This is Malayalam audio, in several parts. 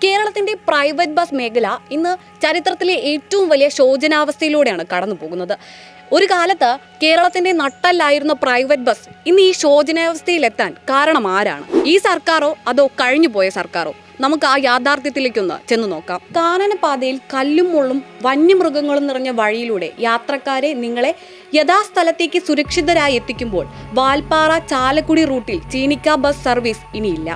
കേരളത്തിന്റെ പ്രൈവറ്റ് ബസ് മേഖല ഇന്ന് ചരിത്രത്തിലെ ഏറ്റവും വലിയ ശോചനാവസ്ഥയിലൂടെയാണ് കടന്നു പോകുന്നത്. ഒരു കാലത്ത് കേരളത്തിന്റെ നട്ടല്ലായിരുന്ന പ്രൈവറ്റ് ബസ് ഇന്ന് ഈ ശോചനാവസ്ഥയിലെത്താൻ കാരണം ആരാണ്? ഈ സർക്കാരോ അതോ കഴിഞ്ഞുപോയ സർക്കാരോ? നമുക്ക് ആ യാഥാർത്ഥ്യത്തിലേക്കൊന്ന് ചെന്ന് നോക്കാം. കാനനപാതയിൽ കല്ലും മുള്ളും വന്യമൃഗങ്ങളും നിറഞ്ഞ വഴിയിലൂടെ യാത്രക്കാരെ നിങ്ങളെ യഥാസ്ഥലത്തേക്ക് സുരക്ഷിതരായി എത്തിക്കുമ്പോൾ വാൽപ്പാറ ചാലക്കുടി റൂട്ടിൽ ചീനിക്ക ബസ് സർവീസ് ഇനിയില്ല.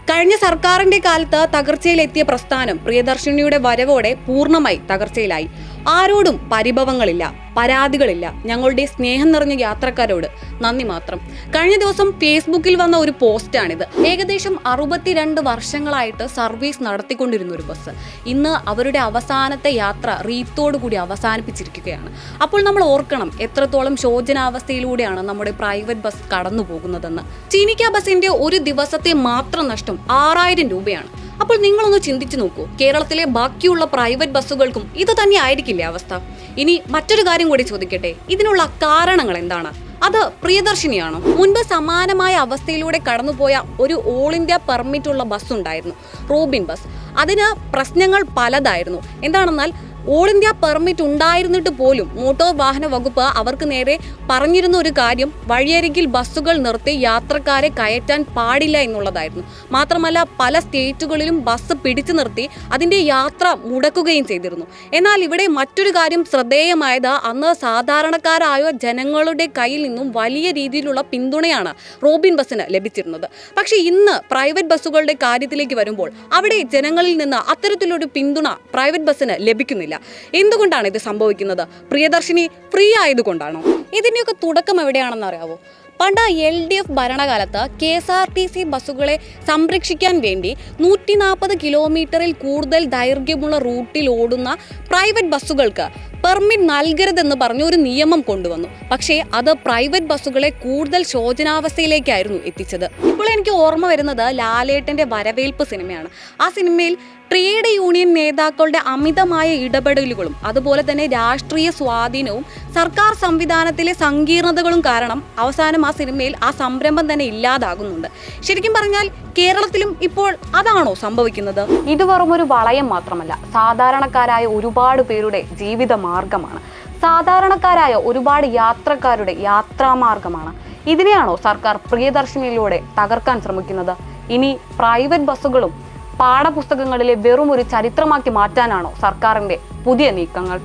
കഴിഞ്ഞ സർക്കാരിന്റെ കാലത്ത് തകർച്ചയിലെത്തിയ പ്രസ്ഥാനം പ്രിയദർശിനിയുടെ വരവോടെ പൂർണ്ണമായി തകർച്ചയിലായി. ആരോടും പരിഭവങ്ങളില്ല, പരാതികളില്ല. ഞങ്ങളുടെ സ്നേഹം നിറഞ്ഞ യാത്രക്കാരോട് നന്ദി മാത്രം. കഴിഞ്ഞ ദിവസം ഫേസ്ബുക്കിൽ വന്ന ഒരു പോസ്റ്റാണിത്. ഏകദേശം 62 വർഷങ്ങളായിട്ട് സർവീസ് നടത്തിക്കൊണ്ടിരുന്ന ഒരു ബസ് ഇന്ന് അവരുടെ അവസാനത്തെ യാത്ര റീത്തോടു കൂടി അവസാനിപ്പിച്ചിരിക്കുകയാണ്. അപ്പോൾ നമ്മൾ ഓർക്കണം എത്രത്തോളം ശോചനാവസ്ഥയിലൂടെയാണ് നമ്മുടെ പ്രൈവറ്റ് ബസ് കടന്നു പോകുന്നതെന്ന്. ചീനിക്ക ബസിന്റെ ഒരു ദിവസത്തെ മാത്രം നഷ്ടം 6000 രൂപയാണ്. അപ്പോൾ നിങ്ങളൊന്ന് ചിന്തിച്ചു നോക്കൂ, കേരളത്തിലെ ബാക്കിയുള്ള പ്രൈവറ്റ് ബസ്സുകൾക്കും ഇത് തന്നെ ആയിരിക്കില്ലേ അവസ്ഥ? ഇനി മറ്റൊരു കാര്യം കൂടി ചോദിക്കട്ടെ, ഇതിനുള്ള കാരണങ്ങൾ എന്താണ്? അത് പ്രിയദർശിനിയാണോ? മുൻപ് സമാനമായ അവസ്ഥയിലൂടെ കടന്നുപോയ ഒരു ഓൾ ഇന്ത്യ പെർമിറ്റ് ഉള്ള ബസ് ഉണ്ടായിരുന്നു, റോബിൻ ബസ്. അതിന് പ്രശ്നങ്ങൾ പലതായിരുന്നു. എന്താണെന്നാൽ ഓൾ ഇന്ത്യ പെർമിറ്റ് ഉണ്ടായിരുന്നിട്ട് പോലും മോട്ടോർ വാഹന വകുപ്പ് അവർക്ക് നേരെ പറഞ്ഞിരുന്ന ഒരു കാര്യം വഴിയരികിൽ ബസ്സുകൾ നിർത്തി യാത്രക്കാരെ കയറ്റാൻ പാടില്ല എന്നുള്ളതായിരുന്നു. മാത്രമല്ല പല സ്റ്റേറ്റുകളിലും ബസ് പിടിച്ചു നിർത്തി അതിൻ്റെ യാത്ര മുടക്കുകയും ചെയ്തിരുന്നു. എന്നാൽ ഇവിടെ മറ്റൊരു കാര്യം ശ്രദ്ധേയമായത് അന്ന് സാധാരണക്കാരായ ജനങ്ങളുടെ കയ്യിൽ നിന്നും വലിയ രീതിയിലുള്ള പിന്തുണയാണ് റോബിൻ ബസ്സിന് ലഭിച്ചിരുന്നത്. പക്ഷേ ഇന്ന് പ്രൈവറ്റ് ബസ്സുകളുടെ കാര്യത്തിലേക്ക് വരുമ്പോൾ അവിടെ ജനങ്ങളിൽ നിന്ന് അത്തരത്തിലൊരു പിന്തുണ പ്രൈവറ്റ് ബസ്സിന് ലഭിക്കുന്നില്ല. എന്തുകൊണ്ടാണ് ഇത് സംഭവിക്കുന്നത്? പ്രിയദർശിനി ഫ്രീ ആയതുകൊണ്ടാണോ? ഇതിൻ്റെയൊക്കെ തുടക്കം എവിടെയാണെന്ന് അറിയാവോ? പണ്ട് LDF ഭരണകാലത്ത് KSRTC ബസ്സുകളെ സംരക്ഷിക്കാൻ വേണ്ടി 140 കിലോമീറ്ററിൽ കൂടുതൽ ദൈർഘ്യമുള്ള റൂട്ടിൽ ഓടുന്ന പ്രൈവറ്റ് ബസ്സുകൾക്ക് പെർമിറ്റ് നൽകരുതെന്ന് പറഞ്ഞ് ഒരു നിയമം കൊണ്ടുവന്നു. പക്ഷേ അത് പ്രൈവറ്റ് ബസ്സുകളെ കൂടുതൽ ശോചനാവസ്ഥയിലേക്കായിരുന്നു എത്തിച്ചത്. ഇപ്പോൾ എനിക്ക് ഓർമ്മ വരുന്നത് ലാലേട്ടൻ്റെ വരവേൽപ്പ് സിനിമയാണ്. ആ സിനിമയിൽ ട്രേഡ് യൂണിയൻ നേതാക്കളുടെ അമിതമായ ഇടപെടലുകളും അതുപോലെ തന്നെ രാഷ്ട്രീയ സ്വാധീനവും സർക്കാർ സംവിധാനത്തിലെ സങ്കീർണതകളും കാരണം അവസാനം ആ സിനിമയിൽ ആ സംരംഭം തന്നെ ഇല്ലാതാകുന്നുണ്ട്. ശരിക്കും പറഞ്ഞാൽ കേരളത്തിലും ഇപ്പോൾ അതാണോ സംഭവിക്കുന്നത്? ഇത് വെറും ഒരു വളയം മാത്രമല്ല, സാധാരണക്കാരായ ഒരുപാട് പേരുടെ ജീവിത മാർഗമാണ്. സാധാരണക്കാരായ ഒരുപാട് യാത്രക്കാരുടെ യാത്രാമാർഗമാണ്. ഇതിനെയാണോ സർക്കാർ പ്രിയദർശിനിയിലൂടെ തകർക്കാൻ ശ്രമിക്കുന്നത്? ഇനി പ്രൈവറ്റ് ബസ്സുകളും പാഠപുസ്തകങ്ങളിലെ വെറും ഒരു ചരിത്രമാക്കി മാറ്റാനാണോ സർക്കാരിൻ്റെ പുതിയ നീക്കങ്ങൾ?